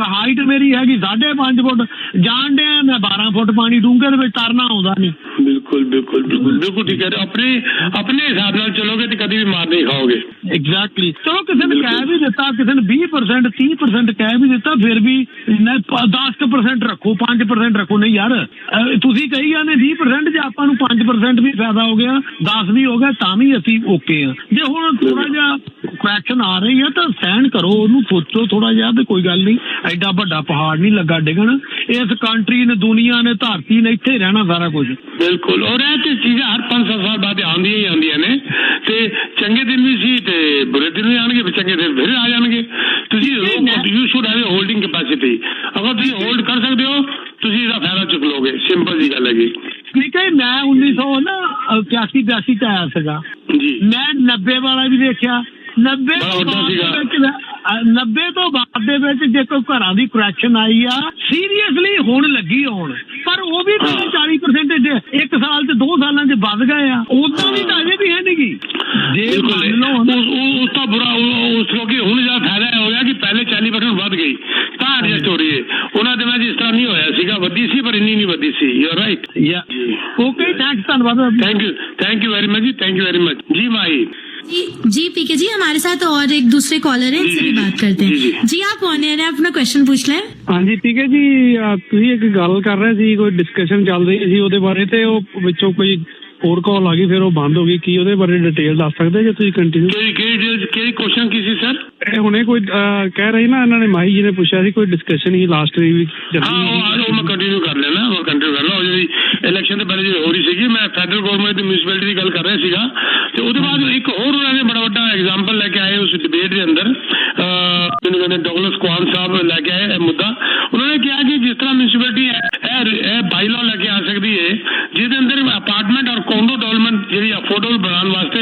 ਹਾਈਟ ਮੇਰੀ ਹੈਗੀ 5.5 ਫੁੱਟ, ਜਾਣ ਡਿਆ ਮੈਂ 12 ਫੁੱਟ ਪਾਣੀ ਡੂੰਘੇ ਦੇ ਵਿੱਚ ਤਰਨਾ ਆਉਂਦਾ ਨਹੀਂ। ਬਿਲਕੁਲ ਬਿਲਕੁਲ ਬਿਲਕੁਲ ਬਿਲकुल ठीक है। अपने हिसाब ਨਾਲ ਚਲੋਗੇ ਤੇ ਕਦੀ ਵੀ ਮਾਰ ਨਹੀਂ ਖਾਓਗੇ। ਐਗਜ਼ੈਕਟਲੀ। ਚਲੋ ਕਿਸੇ ਨੇ ਕਹਿ ਵੀ ਦਿੱਤਾ, ਕਿਸੇ ਨੇ 20%, 30% ਕਹਿ ਵੀ ਦਿੱਤਾ, ਫਿਰ ਵੀ 10% ਰੱਖੋ, 5% ਰੱਖੋ। ਨਹੀਂ ਯਾਰ, ਤੁਸੀਂ ਕਹੀ ਜਾਂਦੇ 20%, ਜੇ ਆਪਾਂ ਨੂੰ 5% ਵੀ ਫਾਇਦਾ ਹੋ ਗਿਆ, 10 ਵੀ ਹੋ ਗਿਆ, ਤਾਂ ਵੀ ਅਸੀਂ ਓਕੇ ਆ। ਜੇ ਹੁਣ ਥੋੜਾ ਜਿਹਾ ਕਰੈਕਸ਼ਨ ਆ ਰਹੀ ਹੈ ਤਾਂ ਸਹਿਣ ਕਰੋ, ਉਹਨੂੰ ਸੋਚੋ ਥੋੜਾ ਜਿਹਾ, ਤੇ ਕੋਈ ਗੱਲ ਨਹੀਂ, ਐਡਾ ਵੱਡਾ ਪਹਾੜ ਨਹੀਂ ਲੱਗਾ ਡਿੱਗਣ। इस कंट्री ने दुनिया ने धरती ने इत्थे ही रहना सारा कुछ। बिल्कुल और ਇਹ ਤੇ ਚੀਜ਼ਾਂ ਹਰ 5-7 ਸਾਲ ਬਾਅਦ ਆਉਂਦੀਆਂ ਹੀ ਆਉਂਦੀਆਂ ਨੇ ਤੇ ਚੰਗੇ ਦਿਨ ਵੀ ਸੀ ਤੇ ਬੁਰੇ ਦਿਨ ਵੀ ਆਣਗੇ ਚੰਗੇ ਦਿਨ ਫਿਰ ਆ ਜਾਣਗੇ। ਤੁਸੀਂ you should have holding capacity ਅਗਰ ਤੁਸੀਂ ਹੋਲਡ ਕਰ ਸਕਦੇ ਹੋ ਤੁਸੀਂ ਇਹਦਾ ਫਾਇਦਾ ਚੁੱਕ ਲੋਗੇ ਸਿੰਪਲ ਜੀ ਗੱਲ ਹੈਗੀ। ਠੀਕ ਹੈ ਮੈਂ 1981-82 ਚ ਆਇਆ ਸੀਗਾ ਜੀ ਮੈਂ 90 ਵਾਲਾ ਵੀ ਦੇਖਿਆ 90 ਤੋਂ ਬਾਅਦ ਦੇ ਵਿੱਚ ਜੇ ਕੋਈ ਘਰਾਂ ਦੀ ਕਰੈਕਸ਼ਨ ਆਈ ਆ ਸੀਰੀਅਸਲੀ ਹੁਣ ਲੱਗੀ ਆਉਣ ਪਰ ਉਹ ਵੀ 40% 1 ਸਾਲ ਤੇ 2 ਸਾਲਾਂ ਚ ਵੱਧ ਗਏ ਆ ਉਦੋਂ ਵੀ ਤਾਂ ਅਜੇ ਵੀ ਹੈ ਨਹੀਂ ਜੇ ਮੰਨ ਲਓ ਉਸ ਤੋਂ ਬੁਰਾ ਉਸ ਕਿਉਂਕਿ ਹੁਣ ਜਿਹੜਾ ਫਾਇਦਾ ਹੋ ਗਿਆ ਕਿ ਪਹਿਲੇ 40% ਵੱਧ ਗਈ ਤਾਂ ਐਡਜਸਟ ਹੋ ਰਹੀ ਹੈ ਉਹਨਾਂ ਦੇ ਵਿੱਚ ਇਸ ਤਰ੍ਹਾਂ ਨਹੀਂ ਹੋਇਆ ਸੀਗਾ ਵੱਧੀ ਸੀ ਪਰ ਇੰਨੀ ਨਹੀਂ ਵੱਧੀ ਸੀ you are right okay thanks ਧੰਨਵਾਦ थैंक यू वेरी मच जी थैंक यू वेरी मच जी माही जी पीके जी हमारे साथ और एक दूसरे कॉलर है इनसे भी बात करते हैं। जी आप कौन है अपना क्वेश्चन पूछ लें। ਹਾਂਜੀ ਠੀਕ ਹੈ ਜੀ ਤੁਸੀਂ ਇੱਕ ਗੱਲ ਕਰ ਰਹੇ ਸੀ ਕੋਈ ਡਿਸਕਸ਼ਨ ਚੱਲ ਰਹੀ ਸੀ ਉਹਦੇ ਬਾਰੇ ਤੇ ਉਹ ਵਿੱਚੋਂ ਕੋਈ ਹੋਰ ਕਾਲ ਆ ਗਈ ਫਿਰ ਉਹ ਬੰਦ ਹੋ ਗਈ ਕੀ ਉਹਦੇ ਬਾਰੇ ਡਿਟੇਲ ਦੱਸ ਸਕਦੇ ਜੇ ਤੁਸੀਂ ਕੰਟੀਨਿਊ ਕਿਹੜੀ ਕੁਐਸਚਨ ਕੀ ਸੀ ਸਰ ਇਹ ਹੁਣੇ ਕੋਈ ਕਹਿ ਰਹੀ ਨਾ ਇਹਨਾਂ ਨੇ ਮਾਹੀ ਜੀ ਨੇ ਪੁੱਛਿਆ ਸੀ ਕੋਈ ਡਿਸਕਸ਼ਨ ਹੀ ਲਾਸਟ ਵੀਕ ਉਹ ਮੈਂ ਕੰਟੀਨਿਊ ਕਰ ਲੈਣਾ ਉਹ ਜਿਹੜੀ ਇਲੈਕਸ਼ਨ ਤੋਂ ਪਹਿਲੇ ਜਿਹੜੀ ਹੋ ਰਹੀ ਸੀਗੀ ਮੈਂ ਫੈਡਰਲ ਗਵਰਨਮੈਂਟ ਦੀ ਮਿਊਨਿਸਪੈਲਿਟੀ ਦੀ ਗੱਲ ਕਰ ਰਿਹਾ ਸੀਗਾ ਤੇ ਉਹਦੇ ਬਾਅਦ ਇੱਕ ਹੋਰ ਉਹਨਾਂ ਨੇ ਬੜਾ ਵੱਡਾ ਐਗਜ਼ਾਮਪਲ ਲੈ ਕੇ ਆਏ ਉਸ ਡਿਬੇਟ ਦੇ ਅੰਦਰ ਜਿਹਨੂੰ ਕਹਿੰਦੇ ਡੋਗਲਸ ਕੁਆਨ ਸਾਹਿਬ ਲੈ ਕੇ ਆਏ ਇਹ ਮੁੱਦਾ ਉਹਨਾਂ ਨੇ ਕਿਹਾ ਕਿ ਜਿਸ ਤਰ੍ਹਾਂ ਮਿਊਨਿਸਪੈਲਿਟੀ ਇਹ ਬਾਈ ਲਾਅ ਲੈ ਕੇ ਆ ਸਕਦੀ ਹੈ ਜਿਹਦੇ ਅੰਦਰ ਅਪਾਰਟਮੈਂਟ ਔਰ ਕੋਂਡੋ ਡਿਵੈਲਪਮੈਂਟ ਜਿਹੜੀ ਅਫੋਰਡੇਬਲ ਬਣਾਉਣ ਵਾਸਤੇ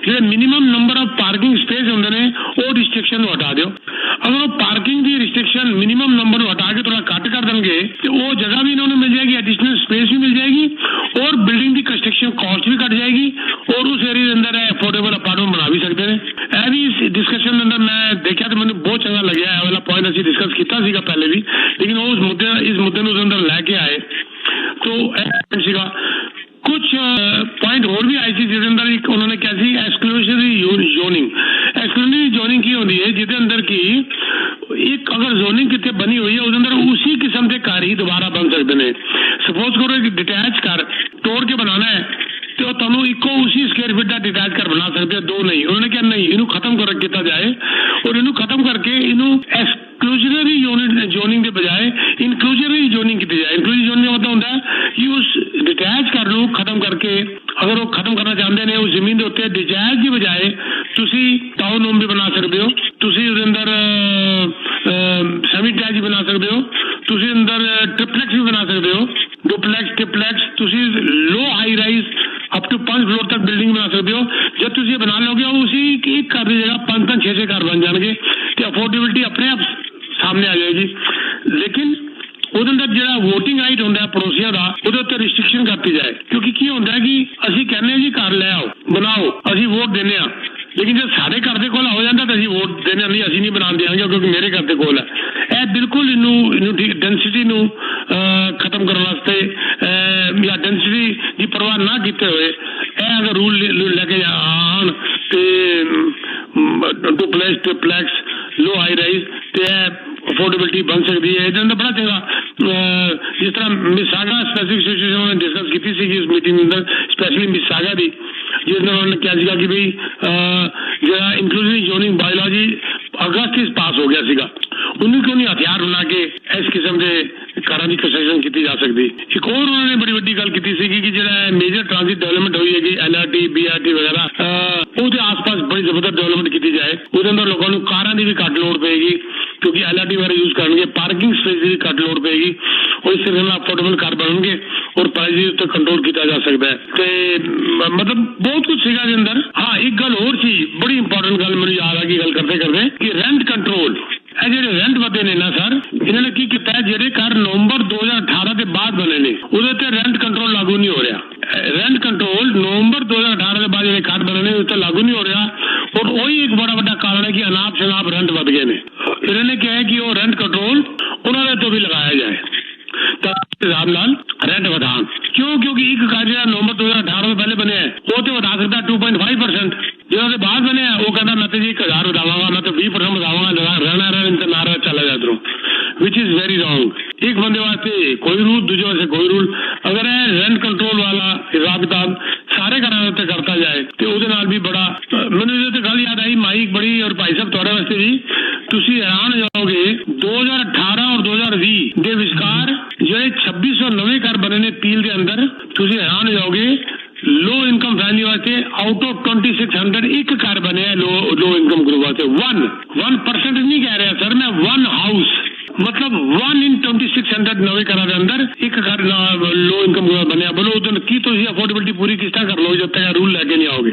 ਜਿਹੜੇ minimum number of parking space ਹੁੰਦੇ ਨੇ ਉਹ ਰਿਸਟ੍ਰਿਕਸ਼ਨ ਨੂੰ ਹਟਾ ਦਿਓ ਅਗਰ ਉਹ ਪਾਰਕਿੰਗ ਦੀ ਰਿਸਟ੍ਰਿਕਸ਼ਨ ਮਿਨੀਮਮ ਨੰਬਰ ਨੂੰ ਹਟਾ ਕੇ ਥੋੜਾ ਘੱਟ ਕਰ ਦੇਣਗੇ ਤੇ ਉਹ ਜਗ੍ਹਾ ਵੀ ਇਹਨਾਂ ਨੂੰ ਮਿਲ ਜਾਏਗੀ ਐਡੀਸ਼ਨਲ ਸਪੇਸ ਵੀ ਮਿਲ ਜਾਏਗੀ ਔਰ ਬਿਲਡਿੰਗ ਦੀ ਕੰਸਟਰਕਸ਼ਨ ਕਾਸਟ ਵੀ ਘਟ ਜਾਏਗੀ ਔਰ ਉਸ ਏਰੀਆ ਦੇ ਅੰਦਰ ਅਫੋਰਡੇਬਲ ਅਪਾਰਟਮੈਂਟ ਬਣਾ ਵੀ ਸਕਦੇ ਨੇ ਇਹ ਵੀ ਡਿਸਕਸ਼ਨ ਦੇ ਅੰਦਰ ਮੈਂ ਦੇਖਿਆ ਤੇ ਮੈਨੂੰ ਬਹੁਤ ਚੰਗਾ ਲੱਗਿਆ ਇਹ ਵਾਲਾ ਪੁਆਇੰਟ ਅਸੀਂ ਡਿਸਕਸ ਕੀਤਾ ਸੀਗਾ ਪਹਿਲੇ ਵੀ ਲੇਕਿਨ ਉਹ ਇਸ ਮੁੱਦੇ ਨੂੰ ਉਹਦੇ ਅੰਦਰ ਲੈ ਕੇ ਆਏ तो ਸੀਗਾ कुछ पॉइंट और भी आई थी जिसके अंदर एक उन्होंने क्या थी एक्सक्लूसिव जोनिंग की होती है जिसके अंदर की एक अगर जोनिंग कितने बनी हुई है उसके अंदर उसी किस्म के घर ही दोबारा बन सकते हैं सपोज करो एक डिटैच घर तोड़ के बनाना है तो तुम इको उसी स्क्वायर फीट का डिटैच घर बना सकते हो दो नहीं उन्होंने क्या नहीं इनू खत्म किया जाए और इनू खत्म करके इनू एक्सक्लूसिवरी जोनिंग के बजाय इनक्लूसिवरी जोनिंग की जाए इनक्लूसिव जोनिंग का मतलब होता है कि उस डिटैच घर नू खत्म करके अगर वो खत्म करना चाहते हैं उस जमीन के उत्ते डिटैच की बजाय तुसी टाउन होम भी बना सकते हो तुसी उसके अंदर सेमी डिटैच भी बना सकते हो तुसी अंदर ट्रिपलेक्स भी बना सकते हो डुप्लेक्स ट्रिपलेक्स तुसी लो high rise up to 5 floor तक बिल्डिंग बना सकते हो जब तुम बना लोगे उसी एक घर की जगह 5-6 घर बन जाएंगे तो अफोर्डेबिलिटी अपने आप सामने आ जाएगी लेकिन ਉਹਦੇ ਅੰਦਰ ਜਿਹੜਾ ਵੋਟਿੰਗ ਰਾਈਟ ਹੁੰਦਾ ਪੜੋਸੀਆਂ ਦਾ ਉਹਦੇ ਉੱਤੇ ਰਿਸਟ੍ਰਿਕਸ਼ਨ ਕਰਤੀ ਜਾਏ ਕਿਉਂਕਿ ਕੀ ਹੁੰਦਾ ਕਿ ਅਸੀਂ ਕਹਿੰਦੇ ਜੀ ਘਰ ਲੈ ਆਓ ਬਣਾਓ ਅਸੀਂ ਵੋਟ ਦਿੰਦੇ ਆ ਲੇਕਿਨ ਜੇ ਸਾਡੇ ਘਰ ਦੇ ਕੋਲ ਹੋ ਜਾਂਦਾ ਤਾਂ ਅਸੀਂ ਵੋਟ ਦੇਣੇ ਨਹੀਂ ਅਸੀਂ ਨਹੀਂ ਬਣਾਉਣ ਦਿਆਂਗੇ ਕਿਉਂਕਿ ਮੇਰੇ ਘਰ ਦੇ ਕੋਲ ਹੈ ਇਹ ਬਿਲਕੁਲ ਇਹਨੂੰ ਡੈਂਸਿਟੀ ਨੂੰ ਖਤਮ ਕਰਨ ਵਾਸਤੇ ਜਾਂ ਡੈਂਸਿਟੀ ਦੀ ਪਰਵਾਹ ਨਾ ਕੀਤੇ ਹੋਏ ਇਹ ਅਗਰ ਰੂਲ ਲੈ ਕੇ ਆਉਣ ਤੇ ਡੁਪਲੈਕਸ ਟ੍ਰਿਪਲੈਕਸ लो हाई राइज तो अफोर्डेबिलिटी बन सकती है ये बड़ा चंगा जिस तरह मिसागा स्पेसिफिक सिचुएशन उन्होंने डिस्कस की थी इस मीटिंग के अंदर स्पेशली मिसागा की जिस तरह उन्होंने क्या सीगा कि भाई जो इंक्लूसिव जोनिंग बायोलॉजी अगस्त पास हो गया सीगा उन्हें क्यों नहीं हथियार बना के इस किस्म के घरों की कंस्ट्रक्शन की जा सकती एक और उन्होंने बड़ी वड्डी गल की सी कि जो मेजर ट्रांजिट डेवलपमेंट हुई है LRT BRT वगैरह उसके आस पास बड़ी जबरदस्त डेवलपमेंट की जाए उसके अंदर लोगों को कारां की भी घट लोड़ पेगी क्योंकि LRT वगैरह यूज करेंगे पार्किंग स्पेस की भी घट लोड़ पेगी और इस तरह अफोर्डेबल घर बनने और प्राइस उत्ते कंट्रोल किया जा सकता है तो मतलब बहुत कुछ सीगा अंदर हाँ एक गल और सी बड़ी इंपॉर्टेंट गल मैंने याद आ गई गल करते करते कि रेंट कंट्रोल ਜਿਹੜੇ ਰੈਂਟ ਵਧੇ ਨੇ ਨਾ ਸਰ ਇਹਨਾਂ ਨੇ ਕੀ ਕੀਤਾ ਹੈ ਜਿਹੜੇ ਘਰ ਨਵੰਬਰ 2018 ਦੇ ਬਾਅਦ ਬਣੇ ਨੇ ਉਹਦੇ ਤੇ ਰੈਂਟ ਕੰਟਰੋਲ ਲਾਗੂ ਨਹੀਂ ਹੋ ਰਿਹਾ ਰੈਂਟ ਕੰਟਰੋਲ ਨਵੰਬਰ 2018 ਦੇ ਬਾਅਦ ਜਿਹੜੇ ਘਰ ਬਣੇ ਨੇ ਉਸ ਤੇ ਲਾਗੂ ਨਹੀਂ ਹੋ ਰਿਹਾ ਔਰ ਉਹੀ ਇੱਕ ਬੜਾ ਵੱਡਾ ਕਾਰਨ ਹੈ ਕਿ ਅਨਾਪ ਸ਼ਨਾਪ ਰੈਂਟ ਵਧ ਗਏ ਨੇ ਇਹਨਾਂ ਨੇ ਕਿਹਾ ਕਿ ਉਹ ਰੈਂਟ ਕੰਟਰੋਲ ਉਹਨਾਂ ਦੇ ਤੋਂ ਵੀ ਲਗਾਇਆ ਜਾਏ ਤਾਂ ਹਿਸਾਬ ਨਾਲ ਰੈਂਟ ਵਧਾਣ ਕਿਉਂਕਿ ਇੱਕ ਘਰ ਜਿਹੜਾ ਨਵੰਬਰ 2018 ਤੋਂ ਪਹਿਲੇ ਬਣਿਆ ਉਹ ਤੇ ਵਧਾ ਸਕਦਾ 2.5% ਜਿਹੜਾ ਉਹਦੇ ਬਾਅਦ ਬਣਿਆ ਉਹ ਕਹਿੰਦਾ ਮੈਂ ਤੇ ਜੀ 1000 ਵਧਾਵਾਂਗਾ ਮੈਂ ਤੇ 20% ਵਧਾਵਾਂਗਾ रहना ना रहा चला जाता हूँ विच इज वेरी रॉन्ग एक बंदे वास्ते कोई रूल दूसरे वास्ते कोई रूल अगर रेंट कंट्रोल वाला हिसाब किताब सारे घरों उत्ते करता जाए तो ਉਹਦੇ ਨਾਲ ਵੀ ਬੜਾ ਮੈਨੂੰ ਇਹ ਤੇ ਗੱਲ ਯਾਦ ਆਈ ਮਾਈਕ ਬੜੀ ਔਰ ਭਾਈ ਸਾਹਿਬ ਤੁਹਾਡੇ ਵਾਸਤੇ ਵੀ ਤੁਸੀਂ ਹੈਰਾਨ ਹੋ ਜਾਓਗੇ 2018 और 2020 ਦੇ ਵਿਚਕਾਰ ਜਿਹੜੇ 2609 ਘਰ ਬਣੇ ਨੇ ਪੀਲ ਦੇ ਅੰਦਰ, ਤੁਸੀਂ ਹੈਰਾਨ ਹੋ ਜਾਓਗੇ। लो इनकम फैमिली वास्ते आउट ऑफ 2600 एक घर बने हैं लो इनकम ग्रुप वास्ते। 1% नहीं कह रहा सर मैं, 1 हाउस मतलब 1 in 2600 नवे घरों के अंदर एक घर लो इनकम ग्रुप बने। बोलो उधर की तो अफोर्डेबिलिटी पूरी किस तरह कर लो जब तक रूल लेके नहीं आओगे।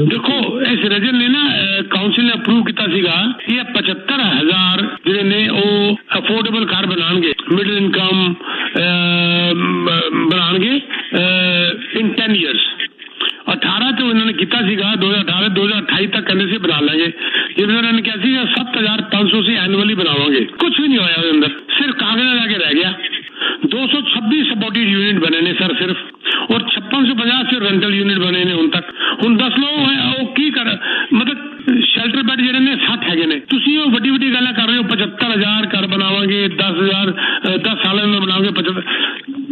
देखो इस रीजन ने ना काउंसिल ने अप्रूव किया सीगा कि 75,000 जिहड़े ने वो अफोर्डेबल घर बनाएंगे, मिडिल इनकम बनाएंगे इन 10 years। 18 तो इन्होंने किया सीगा 2028 तक कहने से बना लेंगे। जिन्होंने क्या सी 7,500 से एनुअली बनावांगे, कुछ भी नहीं होया उसके अंदर, सिर्फ कागज लाके रह गया। 226 सपोर्टेड यूनिट बने ने सर सिर्फ, और 5650 से रेंटल यूनिट बने ने। ਹੁਣ दस लो वो की कर मतलब शेल्टर बेड ਜਿਹੜੇ ਨੇ 60 ਹੈਗੇ ਨੇ। ਤੁਸੀਂ ਉਹ ਵੱਡੀ ਵੱਡੀ ਗੱਲਾਂ ਕਰ ਰਹੇ ਹੋ 75,000 ਘਰ ਬਣਾਵਾਂਗੇ, 10,000 10 ਸਾਲਾਂ में बनाओगे, 75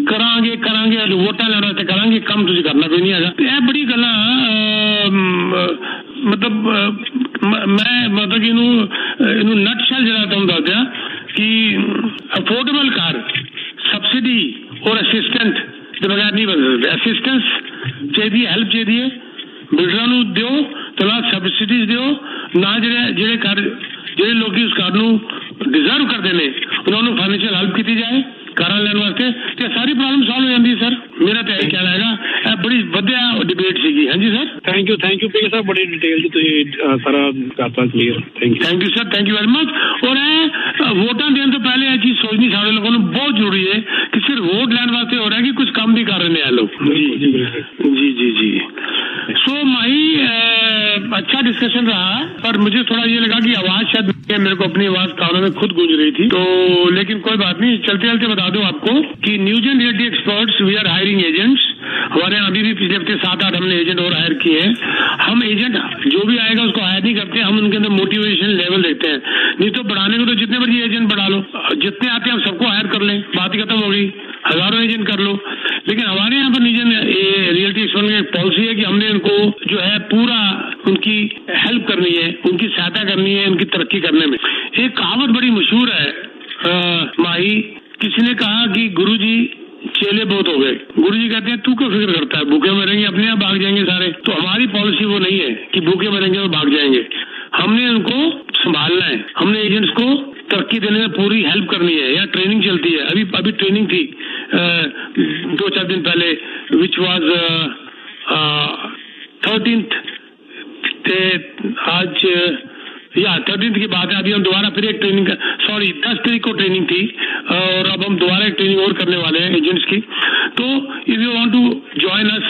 करांगे वोटा लेने वास्ते करांगे, कम तुझे करना कोई नहीं है। ये बड़ी गल्लां मतलब मैं मतलब इनू नटशेल जरा तुम दस दिया कि अफोर्डेबल कार सब्सिडी और असिस्टेंट के बगैर नहीं बन सकते। असिस्टेंस चाहिए, हेल्प चाहिए, बिल्डर नू दिओ तो सब्सिडीज दिओ ना, ਜਿਹੜੇ घर ਜਿਹੜੇ लोग उस घर ਨੂੰ डिजर्व करते हैं उन्होंने फाइनेंशियल हेल्प की जाए कार लैन वास्ते, तो सारी प्रॉब्लम सॉल्व हो जाती है सर। मेरा तो यही कहना है, बड़ी वधिया डिबेट सीगी। हाँ जी सर, थैंक यू पी साहब, बड़ी डिटेल ਤੁਸੀਂ ਸਾਰਾ ਕਰਤਾ clear. Thank you sir, thank you very much. और वोटा देने तो पहले यह चीज सोचनी सारे लोगों को बहुत जरूरी है कि सिर्फ वोट लैन वास्ते हो रहा है कि कुछ काम भी कर रहे हैं लोग। जी सो माही अच्छा डिस्कशन रहा, पर मुझे थोड़ा ये लगा कि आवाज शायद मेरे को अपनी आवाज कानों में खुद गूंज रही थी, तो लेकिन कोई बात नहीं, चलते चलते बता दूं आपको कि news and reality experts we are hiring agents. हमारे यहाँ अभी भी पिछले हफ्ते 7-8 हमने एजेंट और हायर किए हैं। हम एजेंट जो भी आएगा उसको हायर नहीं करते, हम उनके अंदर मोटिवेशन लेवल देखते हैं। नहीं तो बढ़ाने को तो जितने बड़ी एजेंट बढ़ा लो, जितने आते हैं हम सबको हायर कर लें, बात ही खत्म हो गई, हजारों एजेंट कर लो। लेकिन हमारे यहाँ पर रियलिटी एक्सपर्ट की एक पॉलिसी है कि हमने उनको जो है पूरा उनकी हेल्प करनी है, उनकी सहायता करनी है, उनकी तरक्की करने में। एक कहावत बड़ी मशहूर है माही, किसी ने कहा कि गुरुजी चेले बहुत हो गए। गुरुजी कहते हैं तू क्यों फिक्र करता है, भूखे मरेंगे अपने आप भाग जाएंगे सारे। तो हमारी पॉलिसी वो नहीं है कि भूखे मरेंगे और भाग जाएंगे, हमने उनको संभालना है, हमने एजेंट्स को तरक्की देने में पूरी हेल्प करनी है। या ट्रेनिंग चलती है, अभी ट्रेनिंग थी 2-4 दिन पहले, विच वाज 13th आज या 13th की बात है। अभी हम दोबारा फिर एक ट्रेनिंग 10 तारीख को ट्रेनिंग थी, और अब हम दोबारा एक ट्रेनिंग और करने वाले हैं एजेंट्स की। तो if you want to join us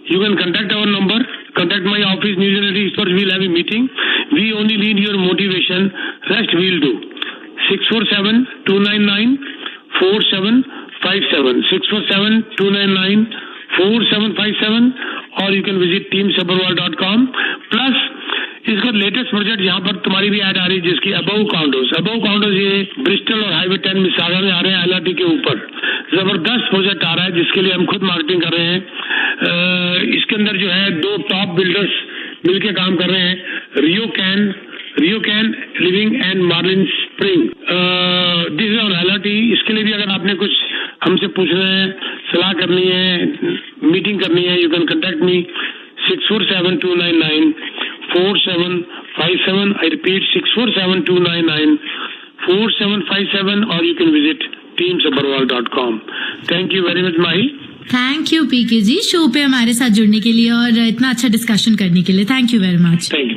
you can contact our number, contact my office, News and Reality Experts, we'll have a meeting. We only need your motivation, rest we'll do. 647-299-4757, 647-299-4757, or you can visit teamsabarwal.com. Plus इसका लेटेस्ट प्रोजेक्ट यहाँ पर तुम्हारी भी ऐड आ रही है जिसकी अबव काउंडोज ये ब्रिस्टल और हाईवे 10 मिसागा में आ रहे हैं, LRT के ऊपर जबरदस्त प्रोजेक्ट आ रहा है जिसके लिए हम खुद मार्केटिंग कर रहे हैं। इसके अंदर जो है 2 टॉप बिल्डर्स मिलके काम कर रहे हैं, RioCan Living and Marlin Spring, this is on LRT। इसके लिए भी अगर आपने कुछ हमसे पूछना है, सलाह करनी है, मीटिंग करनी है, you can contact me 647-299-4757. I repeat 647-299-4757, or you can visit teamsabarwal.com. Thank you very much Mahi. Thank you PK ji, show पे हमारे साथ जुड़ने के लिए और इतना अच्छा डिस्कशन करने के लिए। Thank you very much. Thank you.